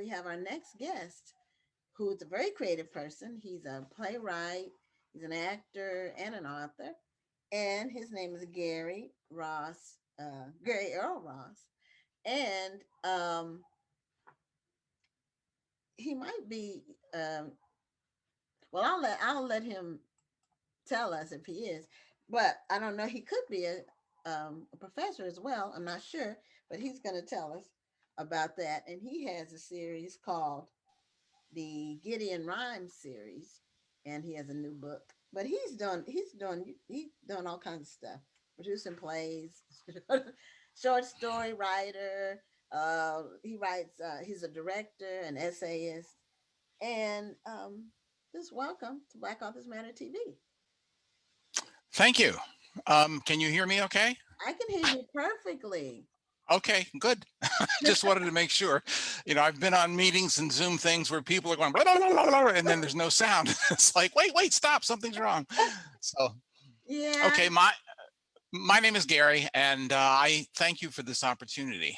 we have our next guest, who is a very creative person. He's a playwright, he's an actor, and an author. And his name is Gary Ross, Gary Earl Ross. And he might be, um, well, I'll let him tell us if he is, but I don't know. He could be a professor as well. I'm not sure, but he's going to tell us about that. And he has a series called the Gideon Rhymes series, and he has a new book. But he's done all kinds of stuff, producing plays, short story writer. He writes. He's a director, an essayist, and just welcome to Black Authors Matter TV. Thank you. Can you hear me okay? I can hear you perfectly. Okay, good. Just wanted to make sure. I've been on meetings and Zoom things where people are going, blah, blah, blah, blah, blah, and then there's no sound. It's like, wait, stop, something's wrong. So, Yeah. okay, my name is Gary, and I thank you for this opportunity.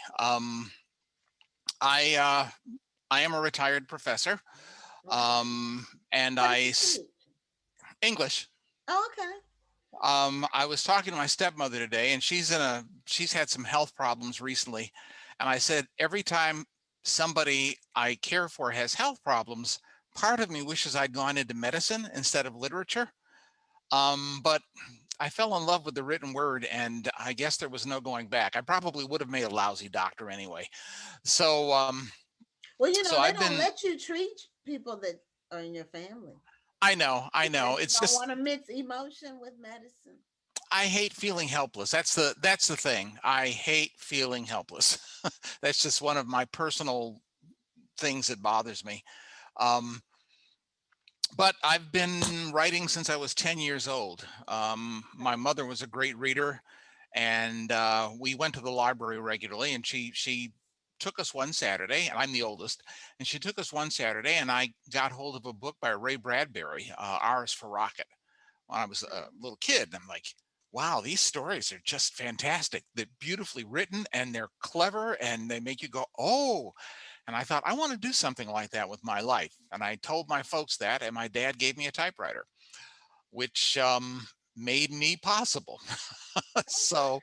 I am a retired professor, Okay. and What did you teach? English. Oh, okay. I was talking to my stepmother today, and she's had some health problems recently. And I said, every time somebody I care for has health problems, part of me wishes I'd gone into medicine instead of literature. But I fell in love with the written word, and I guess there was no going back. I probably would have made a lousy doctor anyway. So, Well, so they I've don't been, let you treat people that are in your family I because know. you It's don't just want to mix emotion with medicine. I hate feeling helpless. That's the thing. I hate feeling helpless. That's just one of my personal things that bothers me. Um, but I've been writing since I was 10 years old. My mother was a great reader, and we went to the library regularly. And she took us one Saturday, and I'm the oldest. And she took us one Saturday, and I got hold of a book by Ray Bradbury, R is for Rocket, when I was a little kid. I'm like, wow, these stories are just fantastic. They're beautifully written and they're clever and they make you go, oh. And I thought, I want to do something like that with my life. And I told my folks that, and my dad gave me a typewriter, which made me possible. so,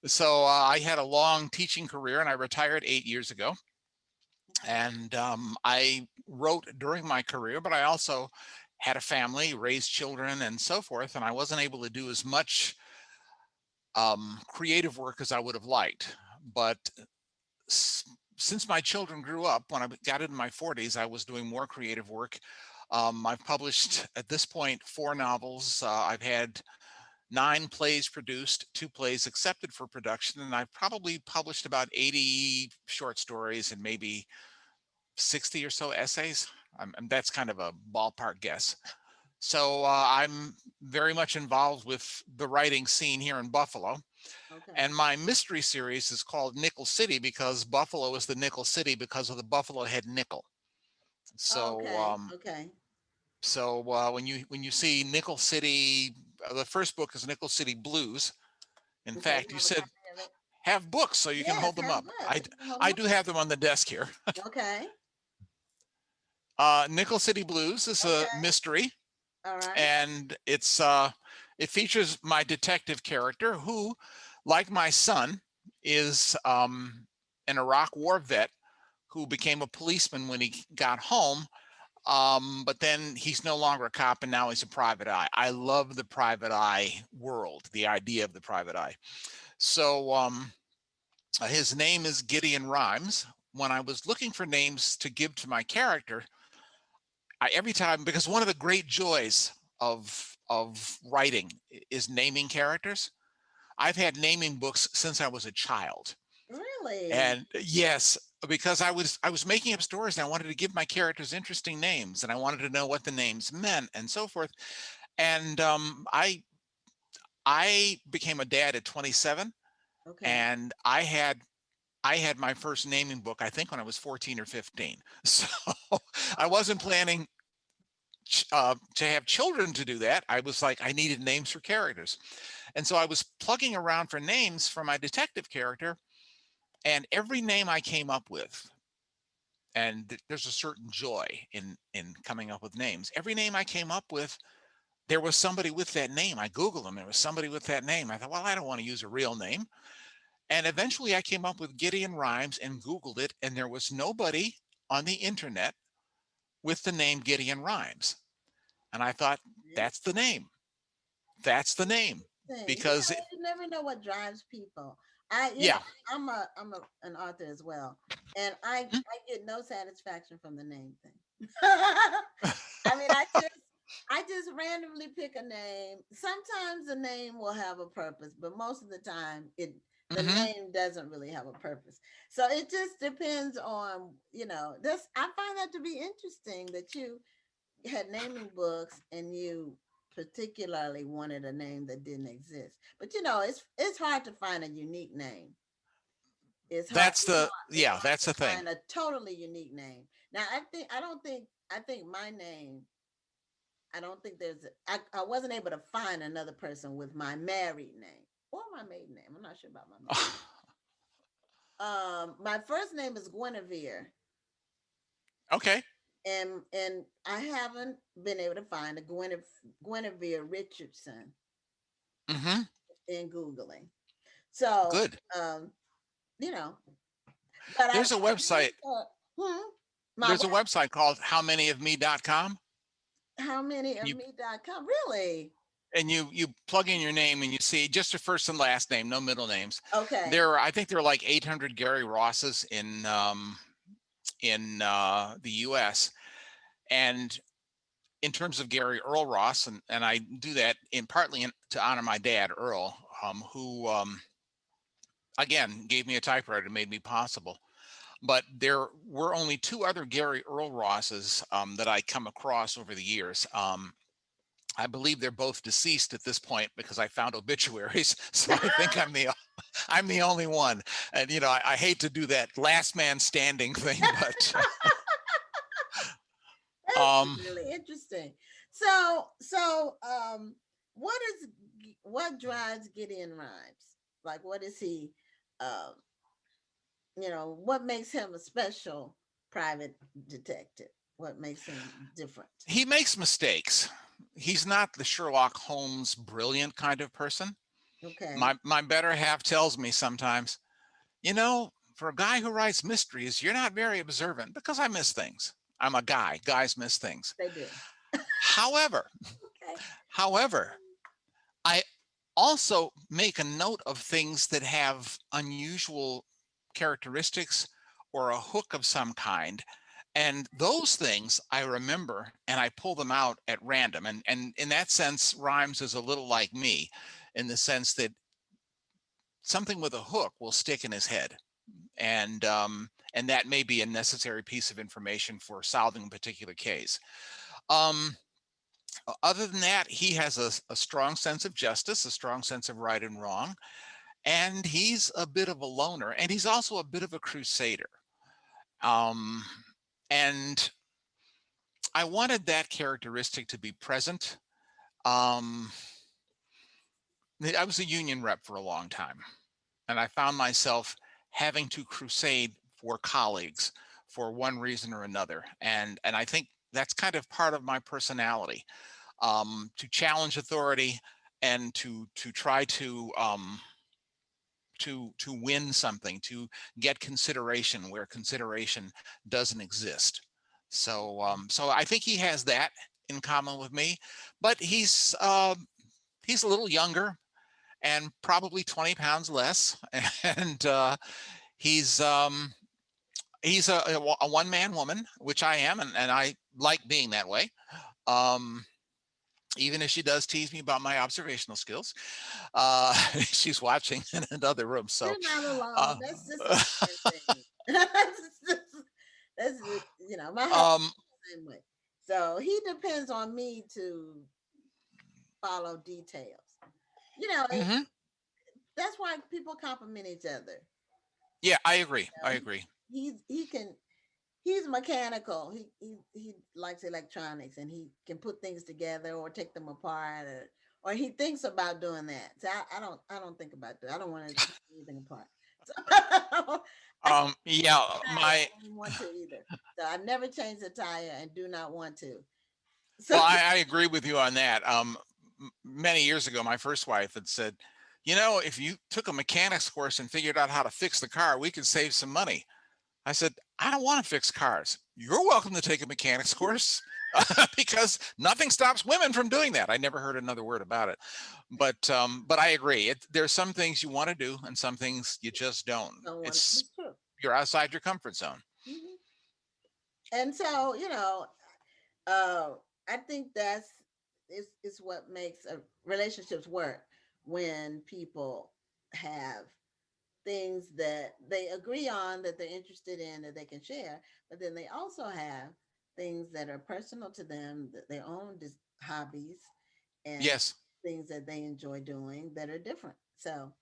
so I had a long teaching career, and I retired 8 years ago. Okay. And I wrote during my career, but I also had a family, raised children, and so forth. And I wasn't able to do as much creative work as I would have liked. But since my children grew up, when I got into my 40s, I was doing more creative work. I've published at this point 4 novels. I've had 9 plays produced, 2 plays accepted for production, and I've probably published about 80 short stories and maybe 60 or so essays. And that's kind of a ballpark guess. So I'm very much involved with the writing scene here in Buffalo. Okay. And my mystery series is called Nickel City because Buffalo is the Nickel City because of the Buffalo Head nickel. So Okay. Okay. when you see Nickel City, the first book is Nickel City Blues. In Okay. fact, You you have a said copy of it? have books so you can Yes. hold them Have a up. book. I You can hold them I up. do have them on the desk here. Okay. Nickel City Blues is a Okay. mystery, All right. and it features my detective character who, like my son, is an Iraq War vet who became a policeman when he got home. But then he's no longer a cop, and now he's a private eye. I love the private eye world, the idea of the private eye. So his name is Gideon Rhymes. When I was looking for names to give to my character, every time, because one of the great joys of writing is naming characters. I've had naming books since I was a child. Really? And yes, because I was making up stories, and I wanted to give my characters interesting names, and I wanted to know what the names meant and so forth. And I became a dad at 27, Okay. and I had my first naming book, I think, when I was 14 or 15. So I wasn't planning to have children to do that. I was like, I needed names for characters. And so I was plugging around for names for my detective character, and every name I came up with, and there's a certain joy in coming up with names. Every name I came up with, there was somebody with that name. I Googled them. There was somebody with that name. I thought, well, I don't want to use a real name. And eventually I came up with Gideon Rhymes and Googled it, and there was nobody on the internet with the name Gideon Rhymes. And I thought, that's the name. That's the name. Thing. Because, You never know what drives people. I, you know, yeah. an author as well, and I get no satisfaction from the name thing. I mean, I just randomly pick a name. Sometimes the name will have a purpose, but most of the time the Hmm. name doesn't really have a purpose. So it just depends on, this I find that to be interesting that you had naming books and you particularly wanted a name that didn't exist. But it's hard to find a unique name. It's hard. That's It's the, hard. It's yeah, hard that's to the thing. find a totally unique name. Now, I think my name. I don't think I wasn't able to find another person with my married name or my maiden name. I'm not sure about my maiden. My first name is Guinevere, Okay. and I haven't been able to find a Guinevere Richardson Hmm. in Googling. So, Good. um, you know, but I There's a did website. my There's what? a website called howmanyofme.com. How many of You me.com? Really? and you plug in your name and you see just your first and last name, no middle names. Okay. I think there are like 800 Gary Rosses in the U.S. And in terms of Gary Earl Ross, and I do that in partly to honor my dad Earl, who again gave me a typewriter and made me possible. But there were only two other Gary Earl Rosses that I come across over the years. I believe they're both deceased at this point because I found obituaries. So I think I'm the only one. And I hate to do that last man standing thing, but That's um, really interesting. So, what is what drives Gideon Rhymes? Like, what is he? Um, what makes him a special private detective? What makes him different? he makes mistakes. He's not the Sherlock Holmes brilliant kind of person. Okay, My better half tells me sometimes, for a guy who writes mysteries, you're not very observant because I miss things. I'm a guy. Guys miss things. they do. However, Okay, however, I also make a note of things that have unusual characteristics or a hook of some kind. And those things I remember and I pull them out at random. And in that sense, Rhymes is a little like me in the sense that something with a hook will stick in his head. And that may be a necessary piece of information for solving a particular case. Um, Other than that, he has a strong sense of justice, a strong sense of right and wrong, and he's a bit of a loner, and he's also a bit of a crusader. Um, and I wanted that characteristic to be present. Um, I was a union rep for a long time, and I found myself having to crusade for colleagues for one reason or another, and I think that's kind of part of my personality, to challenge authority and to try to win something, to get consideration where consideration doesn't exist. So I think he has that in common with me, but he's a little younger and probably 20 pounds less, and he's um, he's a one man woman, which I am, and I like being that way. Um, Even if she does tease me about my observational skills, she's watching in another room. So, you're not alone. uh, That's just a man thing. That's my husband um, the same way. So he depends on me to follow details. You know, it, mhm. that's why people compliment each other. Yeah, I agree. You I know, agree. he's mechanical. He likes electronics and he can put things together or take them apart or he thinks about doing that. So I don't think about that. I don't want to take anything apart. So I can't Yeah, try it. I don't want to either. So I never changed a tire and do not want to. So Well, I agree with you on that. Many years ago, my first wife had said, if you took a mechanics course and figured out how to fix the car, we could save some money. I said, I don't want to fix cars. You're welcome to take a mechanics course because nothing stops women from doing that. I never heard another word about it. But I agree. There's some things you want to do and some things you just don't. someone, It's it's true. you're outside your comfort zone. Mhm. And so, uh, I think that's is what makes relationships work when people have things that they agree on that they're interested in that they can share, but then they also have things that are personal to them, their own hobbies and Yes. things that they enjoy doing that are different. So,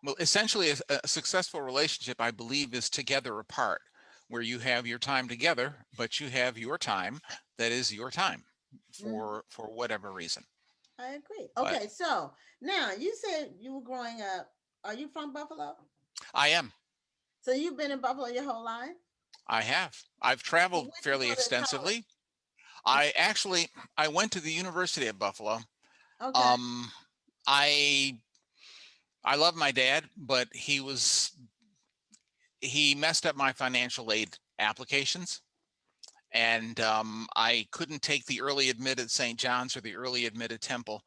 Well, essentially, a successful relationship, I believe, is together apart, where you have your time together, but you have your time that is your time mhm, for whatever reason. I agree. But Okay, so now you said you were growing up. Are you from Buffalo? I am. So you've been in Buffalo your whole life? I have. I've So traveled where'd you fairly go to extensively. college? I went to the University of Buffalo. Okay. Um, I I love my dad, but he messed up my financial aid applications, and I couldn't take the early admit at St. John's or the early admit at Temple.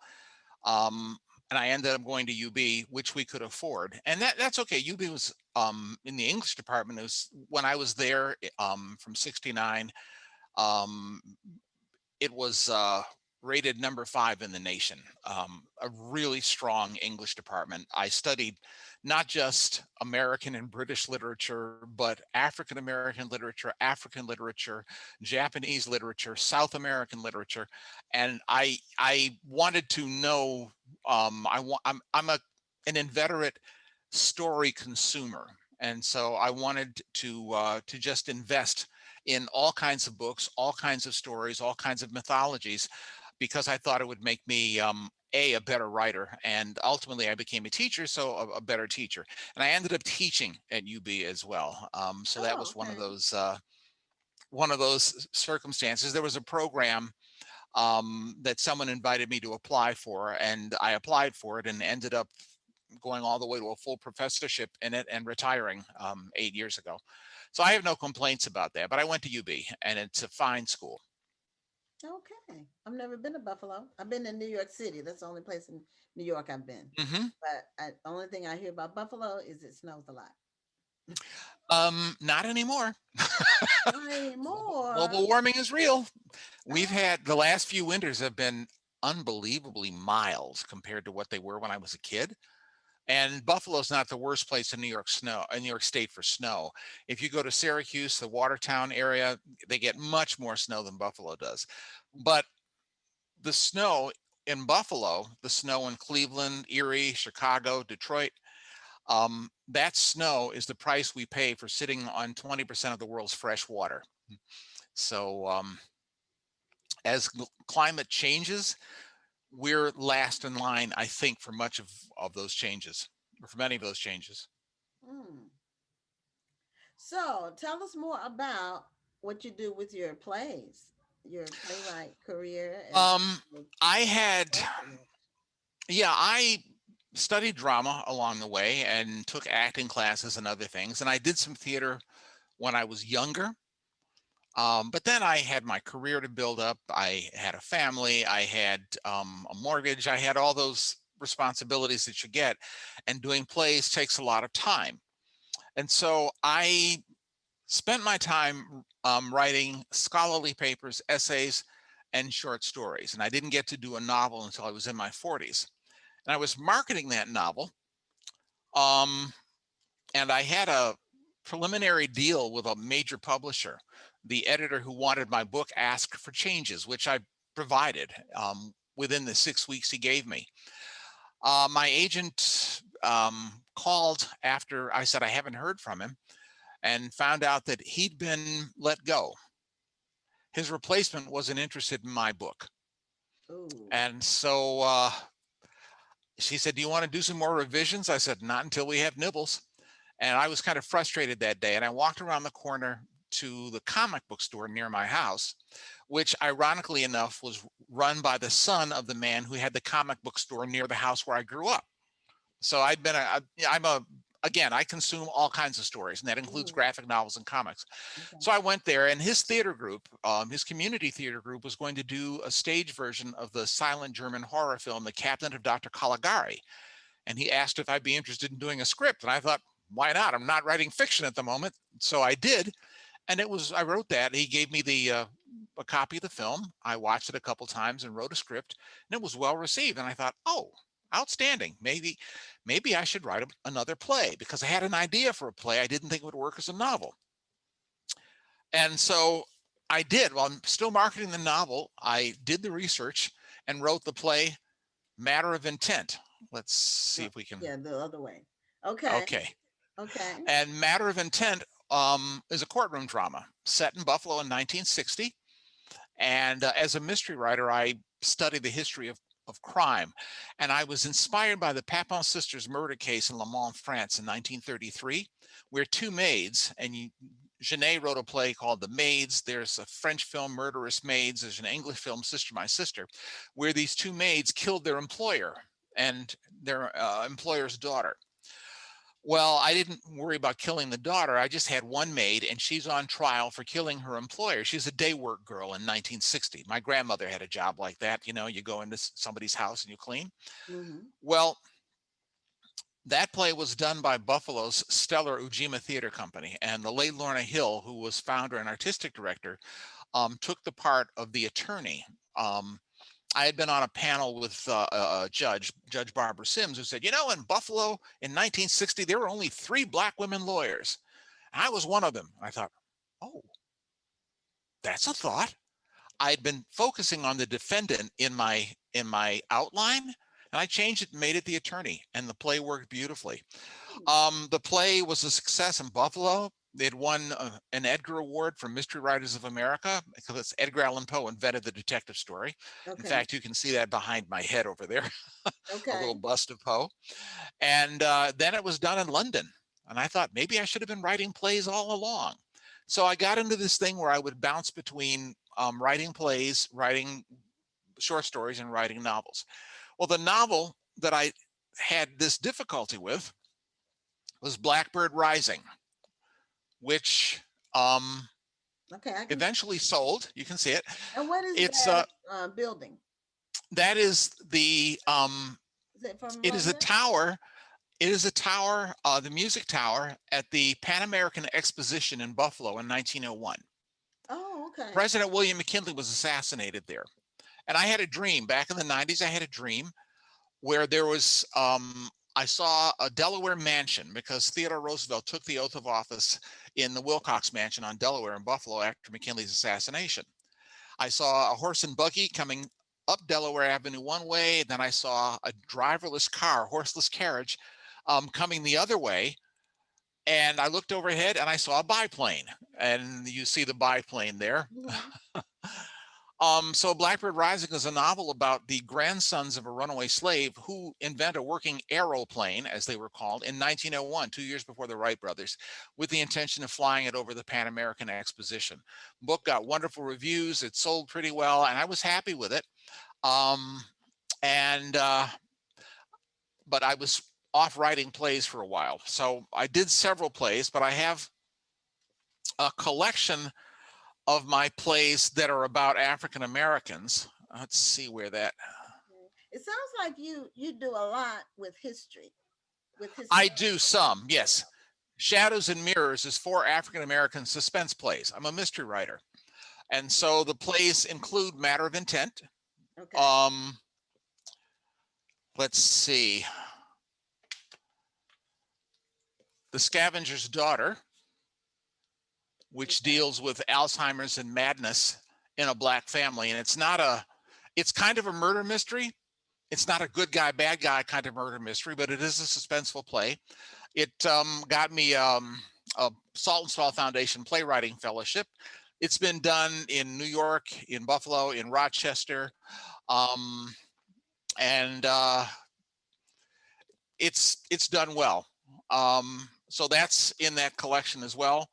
Um, and I ended up going to UB, which we could afford, and that's okay. UB was in the English department. It was when I was there from '69. Um, it was rated number 5 in the nation. A really strong English department. I studied not just American and British literature, but African American literature, African literature, Japanese literature, South American literature, and I wanted to know. I'm an inveterate story consumer, and so I wanted to just invest in all kinds of books, all kinds of stories, all kinds of mythologies, because I thought it would make me a better writer, and ultimately I became a teacher, so a better teacher, and I ended up teaching at UB as well. So that Oh, was okay. one of those circumstances. There was a program that someone invited me to apply for, and I applied for it and ended up going all the way to a full professorship in it and retiring 8 years ago. So I have no complaints about that. But I went to UB, and it's a fine school. Okay. I've never been to Buffalo. I've been in New York City. That's the only place in New York I've been. Hmm. But only thing I hear about Buffalo is it snows a lot. Not anymore. Not Global anymore. warming is real. We've Oh, had the last few winters have been unbelievably mild compared to what they were when I was a kid. And Buffalo's not the worst place in New York State for snow. If you go to Syracuse, the Watertown area, they get much more snow than Buffalo does. But the snow in Buffalo, the snow in Cleveland, Erie, Chicago, Detroit, that snow is the price we pay for sitting on 20% of the world's fresh water. So as climate changes, we're last in line, I think, for much of those changes, or for many of those changes. mm. So tell us more about what you do with your plays, your playwright career, and Um, your I had, career. yeah, I studied drama along the way and took acting classes and other things. And I did some theater when I was younger. But then I had my career to build up. I had a family. I had a mortgage. I had all those responsibilities that you get. And doing plays takes a lot of time. And so I spent my time writing scholarly papers, essays, and short stories. And I didn't get to do a novel until I was in my 40s. And I was marketing that novel. Um, and I had a preliminary deal with a major publisher. The editor who wanted my book asked for changes, which I provided within the 6 weeks he gave me. My agent called after I said I haven't heard from him and found out that he'd been let go. His replacement wasn't interested in my book. Ooh. And so she said, "Do you want to do some more revisions?" I said, "Not until we have nibbles." And I was kind of frustrated that day. And I walked around the corner to the comic book store near my house, which ironically enough was run by the son of the man who had the comic book store near the house where I grew up. So I'm a, again, I consume all kinds of stories, and that includes Mm-hmm. graphic novels and comics. Okay. So I went there, and his theater group, his community theater group, was going to do a stage version of the silent German horror film, The Cabinet of Dr. Caligari. And he asked if I'd be interested in doing a script. And I thought, why not? I'm not writing fiction at the moment. So I did. And I wrote that. He gave me a copy of the film. I watched it a couple times and wrote a script, and it was well received. And I thought, oh, outstanding. Maybe I should write another play, because I had an idea for a play. I didn't think it would work as a novel. And so I did. While I'm still marketing the novel, I did the research and wrote the play Matter of Intent. Let's see No, if we can. yeah, the other way. Okay. Okay. Okay. And Matter of Intent is a courtroom drama set in Buffalo in 1960. And as a mystery writer, I studied the history of crime. And I was inspired by the Papin sisters murder case in Le Mans, France in 1933, where two maids, and Genet wrote a play called The Maids. There's a French film, Murderous Maids. There's an English film, Sister My Sister, where these two maids killed their employer and their employer's daughter. Well, I didn't worry about killing the daughter. I just had one maid, and she's on trial for killing her employer. She's a day work girl in 1960. My grandmother had a job like that. You know, you go into somebody's house and you clean. Mm-hmm. Well, that play was done by Buffalo's stellar Ujima Theater Company, and the late Lorna Hill, who was founder and artistic director, took the part of the attorney. I had been on a panel with Judge Barbara Sims, who said, you know, in Buffalo in 1960, there were only 3 black women lawyers. I was one of them. I thought, oh, that's a thought. I'd been focusing on the defendant in my outline, and I changed it and made it the attorney, and the play worked beautifully. The play was a success in Buffalo. It won an Edgar Award for Mystery Writers of America, because Edgar Allan Poe invented the detective story. In Okay. fact, you can see that behind my head over there, a little Okay. bust of Poe. And then it was done in London. And I thought maybe I should have been writing plays all along. So I got into this thing where I would bounce between writing plays, writing short stories, and writing novels. Well, the novel that I had this difficulty with was Blackbird Rising, which Okay. I can. eventually sold. You can see it. And what is It's that building? that is the Is it from it is a London? tower. It is a tower, the music tower at the Pan American Exposition in Buffalo in 1901. Oh, okay. President William McKinley was assassinated there. And I had a dream back in the 90s. I had a dream where there was, I saw a Delaware mansion, because Theodore Roosevelt took the oath of office in the Wilcox Mansion on Delaware in Buffalo after McKinley's assassination. I saw a horse and buggy coming up Delaware Avenue one way. Then I saw a driverless car, horseless carriage, coming the other way. And I looked overhead and I saw a biplane. And you see the biplane there. Mm-hmm. So Blackbird Rising is a novel about the grandsons of a runaway slave who invent a working aeroplane, as they were called, in 1901, 2 years before the Wright brothers, with the intention of flying it over the Pan American Exposition. Book got wonderful reviews. It sold pretty well, and I was happy with it. Um, and but I was off writing plays for a while. So I did several plays, but I have a collection of my plays that are about African Americans. Let's see where that. It sounds like you do a lot with history, with I historical do some, yes. material. Shadows and Mirrors is 4 African American suspense plays. I'm a mystery writer. And so the plays include Matter of Intent. Okay. Um, let's see. The Scavenger's Daughter, which Okay. deals with Alzheimer's and madness in a black family. And it's kind of a murder mystery. It's not a good guy, bad guy kind of murder mystery, but it is a suspenseful play. It got me a Salt and Straw Foundation playwriting fellowship. It's been done in New York, in Buffalo, in Rochester, um, and it's done well. So that's in that collection as well.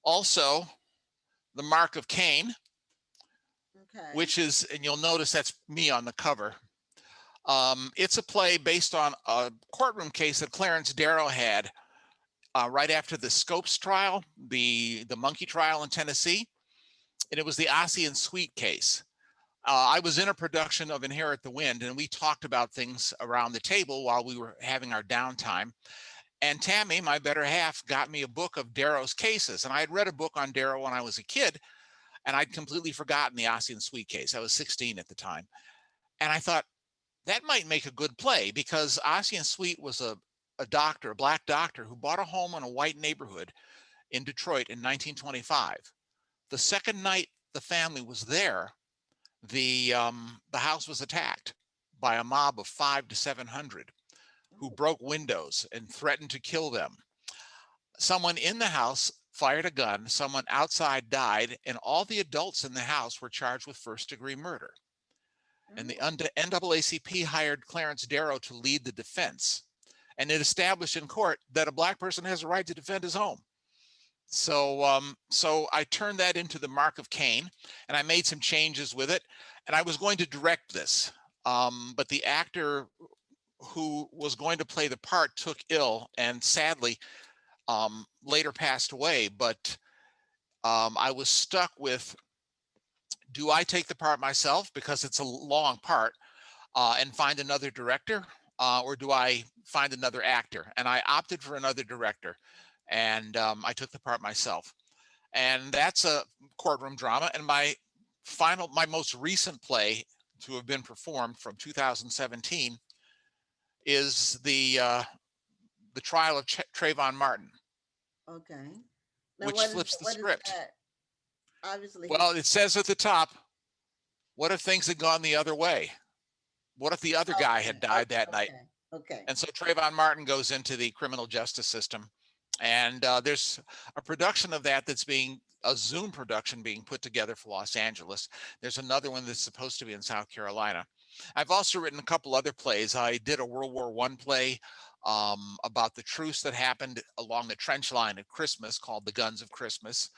Also, The Mark of Cain, Okay. which is, and you'll notice that's me on the cover. It's a play based on a courtroom case that Clarence Darrow had right after the Scopes trial, the monkey trial in Tennessee, and it was the Ossian Sweet case. I was in a production of Inherit the Wind, and we talked about things around the table while we were having our downtime. And Tammy, my better half, got me a book of Darrow's cases. And I had read a book on Darrow when I was a kid, and I'd completely forgotten the Ossian Sweet case. I was 16 at the time. And I thought, that might make a good play because Ossian Sweet was a doctor, a black doctor, who bought a home in a white neighborhood in Detroit in 1925. The second night the family was there, the house was attacked by a mob of 500 to 700 who Ooh. broke windows and threatened to kill them. Someone in the house fired a gun, someone outside died, and all the adults in the house were charged with first-degree murder. And the Oh. NAACP hired Clarence Darrow to lead the defense. And it established in court that a black person has a right to defend his home. So I turned that into the Mark of Cain, and I made some changes with it. And I was going to direct this, but the actor who was going to play the part took ill and sadly later passed away. But I was stuck with, do I take the part myself because it's a long part and find another director, or do I find another actor? And I opted for another director, and I took the part myself. And that's a courtroom drama. And my most recent play to have been performed from 2017 is the trial of Trayvon Martin, Okay. Now, which flips the what is script. that? Obviously, he. Well, it says at the top, what if things had gone the other way? What if the other guy Okay. had died Okay. that night? Okay. Okay. And so Trayvon Martin goes into the criminal justice system. And there's a production of that that's being a Zoom production being put together for Los Angeles. There's another one that's supposed to be in South Carolina. I've also written a couple other plays. I did a World War I play about the truce that happened along the trench line at Christmas called The Guns of Christmas.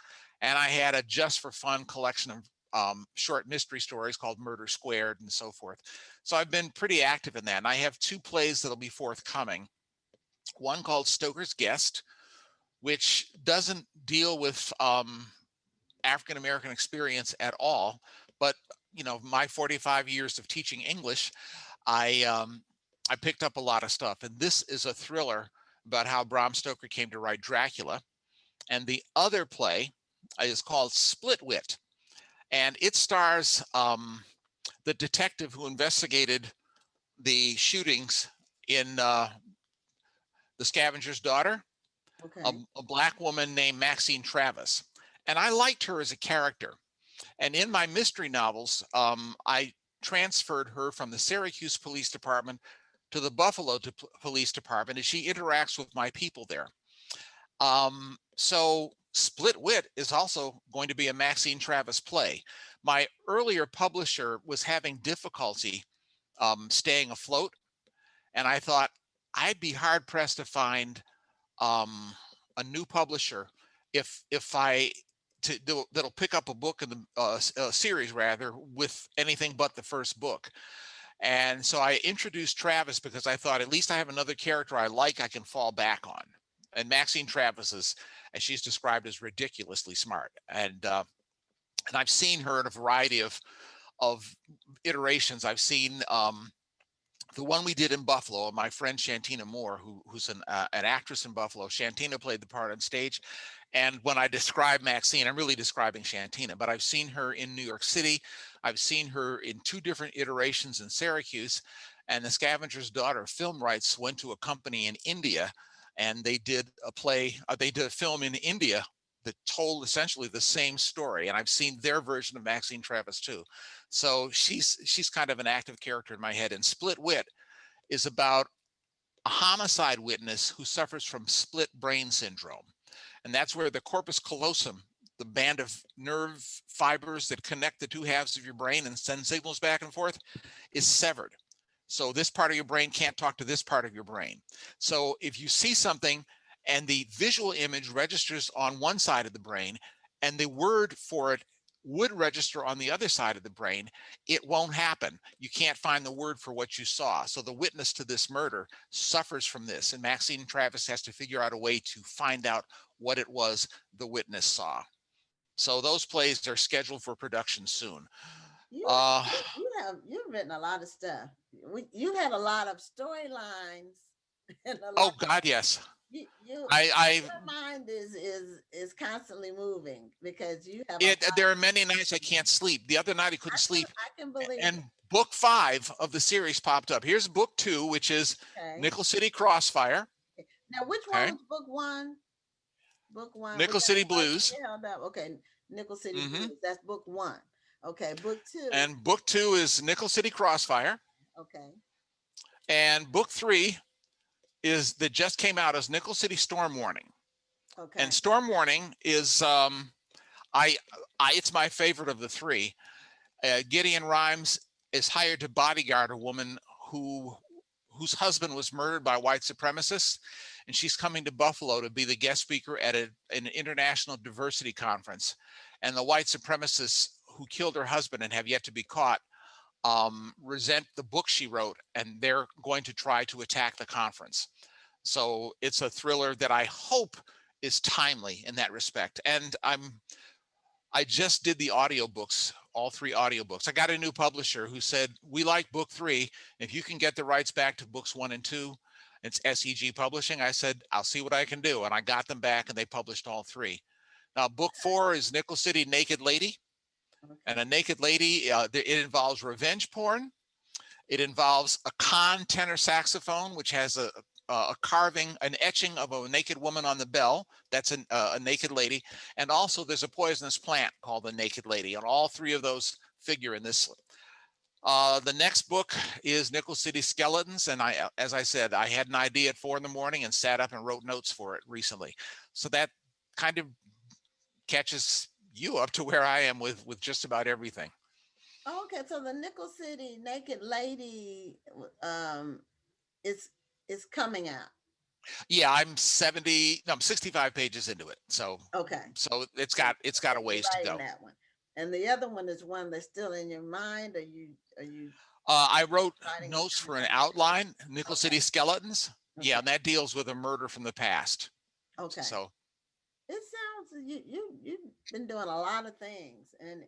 And I had a just for fun collection of short mystery stories called Murder Squared and so forth. So I've been pretty active in that. And I have two plays that'll be forthcoming. One called Stoker's Guest, which doesn't deal with African American experience at all. But my 45 years of teaching English, I picked up a lot of stuff. And this is a thriller about how Bram Stoker came to write Dracula. And the other play is called Splitwit, and it stars the detective who investigated the shootings in The Scavenger's Daughter, a, Okay. a black woman named Maxine Travis. And I liked her as a character. And in my mystery novels, I transferred her from the Syracuse Police Department to the Buffalo Police Department as she interacts with my people there. So Split Wit is also going to be a Maxine Travis play. My earlier publisher was having difficulty staying afloat, and I thought I'd be hard pressed to find a new publisher if I that'll pick up a book in the series rather with anything but the first book. And so I introduced Travis because I thought at least I have another character I like I can fall back on. And Maxine Travis is, as she's described, is ridiculously smart. And I've seen her in a variety of iterations. I've seen the one we did in Buffalo, my friend Shantina Moore, who's an actress in Buffalo. Shantina played the part on stage. And when I describe Maxine, I'm really describing Shantina, but I've seen her in New York City. I've seen her in two different iterations in Syracuse. And The Scavenger's Daughter film rights went to a company in India, and they did a film in India that told essentially the same story. And I've seen their version of Maxine Travis too. So she's kind of an active character in my head. And Split Wit is about a homicide witness who suffers from split brain syndrome. And that's where the corpus callosum, the band of nerve fibers that connect the two halves of your brain and send signals back and forth, is severed. So this part of your brain can't talk to this part of your brain. So if you see something and the visual image registers on one side of the brain and the word for it would register on the other side of the brain, it won't happen. You can't find the word for what you saw. So the witness to this murder suffers from this. And Maxine Travis has to figure out a way to find out what it was the witness saw. So those plays are scheduled for production soon. You Uh, you've written a lot of stuff. You've had a lot of storylines and a lot. oh God, yes. I Your mind is constantly moving because you have a it lot. there are many nights I can't sleep. The other night I couldn't sleep, I can believe it. and book 5 of the series popped up. Here's book 2, which is Okay. Nickel City Crossfire. Now, which one Okay, was book one? Book one, which Nickel I City was Blues. held up. Okay, Nickel City Hmm. Blues. That's book one. Okay, book two. And book 2 is Nickel City Crossfire. Okay, And book 3 is that just came out as Nickel City Storm Warning. And okay, Storm Warning is I, it's my favorite of the three. Gideon Rhymes is hired to bodyguard a woman who whose husband was murdered by white supremacists, and she's coming to Buffalo to be the guest speaker at an international diversity conference. And the white supremacists who killed her husband and have yet to be caught resent the book she wrote, and they're going to try to attack the conference. So it's a thriller that I hope is timely in that respect. And I just did the audiobooks, all 3 audiobooks. I got a new publisher who said, "We like book 3. If you can get the rights back to books 1 and 2, it's SEG Publishing." I said, "I'll see what I can do." And I got them back and they published all 3. Now, book 4 is Nickel City Naked Lady. And a okay. naked lady, it involves revenge porn. It involves a con tenor saxophone, which has a carving, an etching of a naked woman on the bell. That's a naked lady. And also there's a poisonous plant called the naked lady. And all 3 of those figure in this. The next book is Nickel City Skeletons. And as I said, I had an idea at 4 in the morning and sat up and wrote notes for it recently. So that kind of catches you up to where I am with just about everything. Okay, so the Nickel City Naked Lady is is coming out. Yeah, I'm 65 pages into it. So Okay. so it's So, got a you're ways to writing go. that one. And the other one is one that's still in your mind. Are you I wrote writing it notes for an simultaneously? outline, Nickel Okay. City Skeletons. Yeah, Okay. and that deals with a murder from the past. Okay. So, It sounds you've been doing a lot of things, and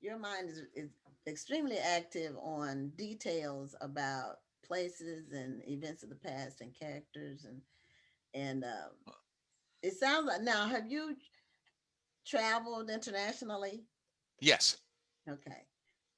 your mind is extremely active on details about places and events of the past and characters and it sounds like now have you traveled internationally? yes, Okay,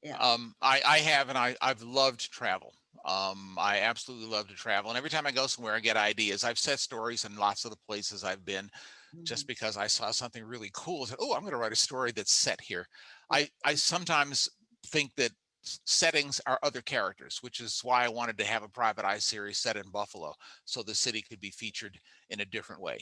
yeah. I have, and I've loved to travel. I absolutely love to travel, and every time I go somewhere, I get ideas. I've set stories in lots of the places I've been, Hmm. just because I saw something really cool. I said, "Oh, I'm going to write a story that's set here." Yeah. I sometimes think that settings are other characters, which is why I wanted to have a Private Eye series set in Buffalo, so the city could be featured in a different way.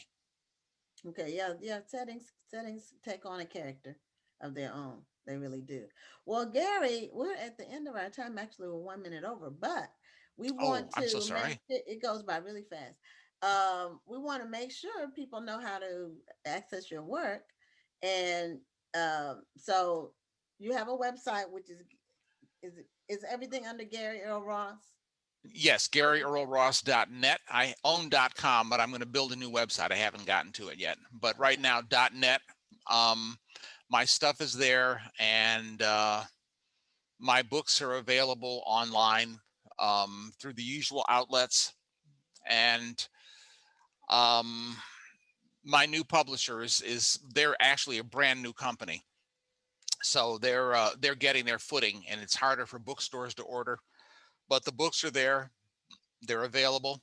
Okay, yeah, yeah. Settings take on a character of their own. They really do. Well, Gary, we're at the end of our time. Actually, we're 1 minute over, but we Oh, want I'm so to make sorry. it goes by really fast. We want to make sure people know how to access your work, and so you have a website, which is everything under Gary Earl Ross. Yes, GaryEarlRoss.net. I own .com, but I'm going to build a new website. I haven't gotten to it yet, but right Okay. now .net. Um, my stuff is there, and my books are available online through the usual outlets. And um, my new publisher is they're actually a brand new company, so they're getting their footing, and it's harder for bookstores to order. But the books are there; they're available.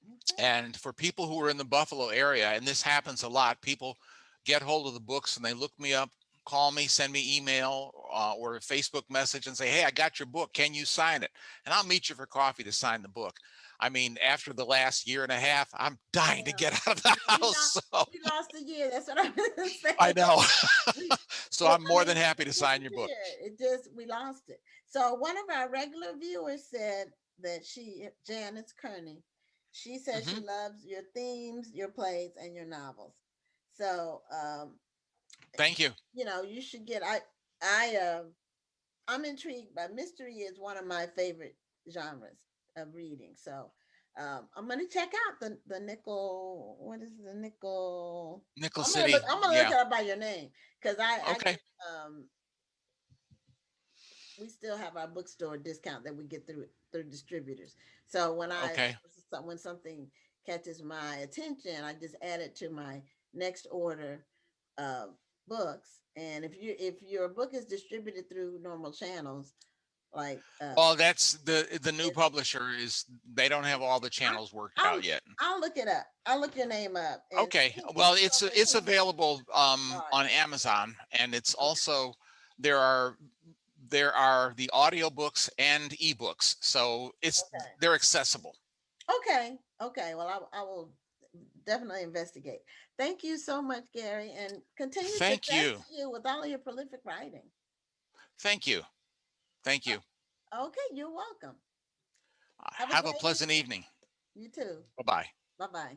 Okay. And for people who are in the Buffalo area, and this happens a lot, people get hold of the books and they look me up, call me, send me email or a Facebook message and say, "Hey, I got your book. Can you sign it?" And I'll meet you for coffee to sign the book. I mean, after the last year and a half, I'm dying to Yeah. get out of the house. So We lost a year. That's what I'm I saying. know. We, So I'm I more mean, than happy it to sign your book. disappeared. It just we lost it. So one of our regular viewers said that Janice Kearney, she says she Hmm. loves your themes, your plays, and your novels. So Thank you. You should get. I'm intrigued by mystery. Is one of my favorite genres of reading. So I'm gonna check out the nickel. What is the nickel? Nickel I'm gonna look. City. I'm gonna look Yeah. it up by your name because I Okay. get we still have our bookstore discount that we get through distributors. So Okay. when something catches my attention, I just add it to my next order of books. And if your book is distributed through normal channels, like Well, that's the new it, publisher is they don't have all the I, channels worked I'll out yet. I'll look it up. I'll look your name up and Okay. can Well, you spell your it's name? available All right. on Amazon, and it's Okay. also there are there are the audiobooks and ebooks, so it's Okay. they're accessible. Okay. Okay. Well, I will definitely investigate. Thank you so much, Gary, and continued Thank success you. to you with all of your prolific writing. Thank you. Thank you. Okay, you're welcome. Have a Have a great pleasant evening. evening. You too. Bye bye. Bye bye.